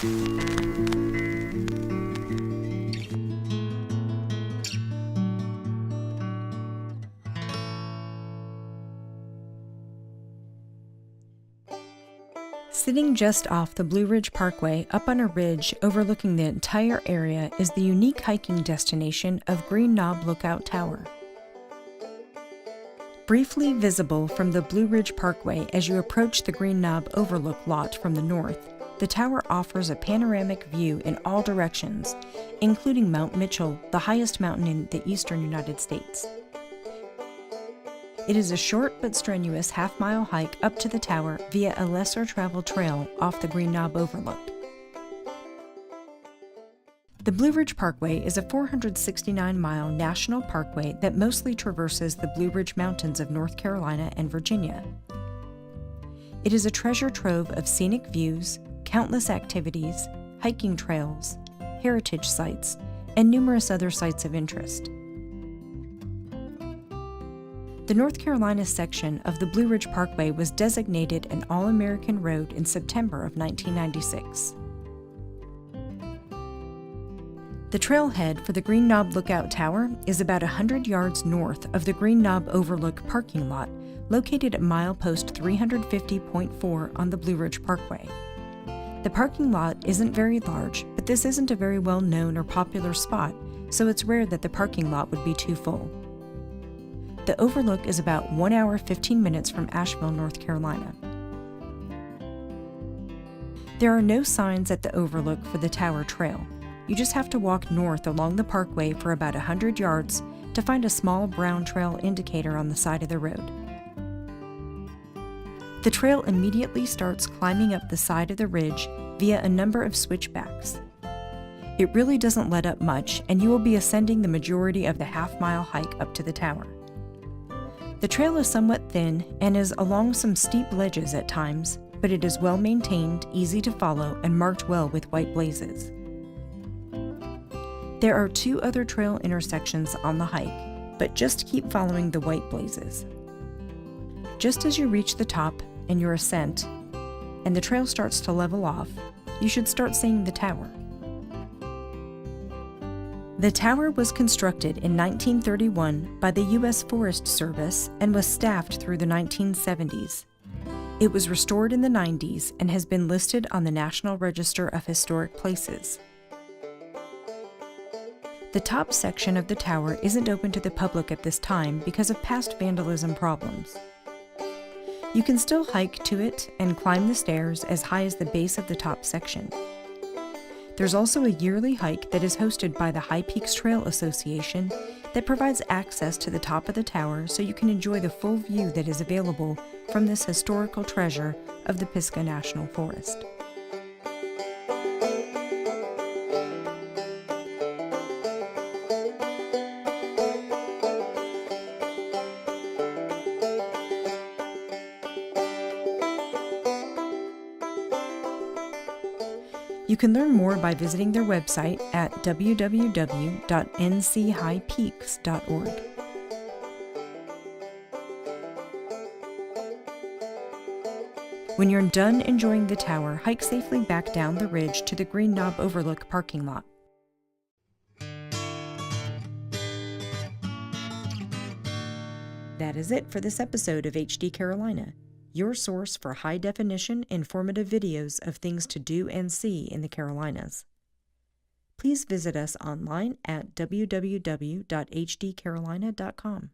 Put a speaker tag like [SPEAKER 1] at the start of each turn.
[SPEAKER 1] Sitting just off the Blue Ridge Parkway up on a ridge overlooking the entire area is the unique hiking destination of Green Knob Lookout Tower. Briefly visible from the Blue Ridge Parkway as you approach the Green Knob Overlook lot from the north, the tower offers a panoramic view in all directions, including Mount Mitchell, the highest mountain in the eastern United States. It is a short but strenuous half-mile hike up to the tower via a lesser-traveled trail off the Green Knob Overlook. The Blue Ridge Parkway is a 469-mile national parkway that mostly traverses the Blue Ridge Mountains of North Carolina and Virginia. It is a treasure trove of scenic views, countless activities, hiking trails, heritage sites, and numerous other sites of interest. The North Carolina section of the Blue Ridge Parkway was designated an All-American Road in September of 1996. The trailhead for the Green Knob Lookout Tower is about 100 yards north of the Green Knob Overlook parking lot, located at milepost 350.4 on the Blue Ridge Parkway. The parking lot isn't very large, but this isn't a very well-known or popular spot, so it's rare that the parking lot would be too full. The Overlook is about 1 hour 15 minutes from Asheville, North Carolina. There are no signs at the Overlook for the Tower Trail. You just have to walk north along the parkway for about 100 yards to find a small brown trail indicator on the side of the road. The trail immediately starts climbing up the side of the ridge via a number of switchbacks. It really doesn't let up much, and you will be ascending the majority of the half-mile hike up to the tower. The trail is somewhat thin and is along some steep ledges at times, but it is well maintained, easy to follow, and marked well with white blazes. There are 2 other trail intersections on the hike, but just keep following the white blazes. Just as you reach the top in your ascent, and the trail starts to level off, you should start seeing the tower. The tower was constructed in 1931 by the U.S. Forest Service and was staffed through the 1970s. It was restored in the 90s and has been listed on the National Register of Historic Places. The top section of the tower isn't open to the public at this time because of past vandalism problems. You can still hike to it and climb the stairs as high as the base of the top section. There's also a yearly hike that is hosted by the High Peaks Trail Association that provides access to the top of the tower so you can enjoy the full view that is available from this historical treasure of the Pisgah National Forest. You can learn more by visiting their website at www.nchighpeaks.org. When you're done enjoying the tower, hike safely back down the ridge to the Green Knob Overlook parking lot. That is it for this episode of HD Carolina, your source for high-definition, informative videos of things to do and see in the Carolinas. Please visit us online at www.hdcarolina.com.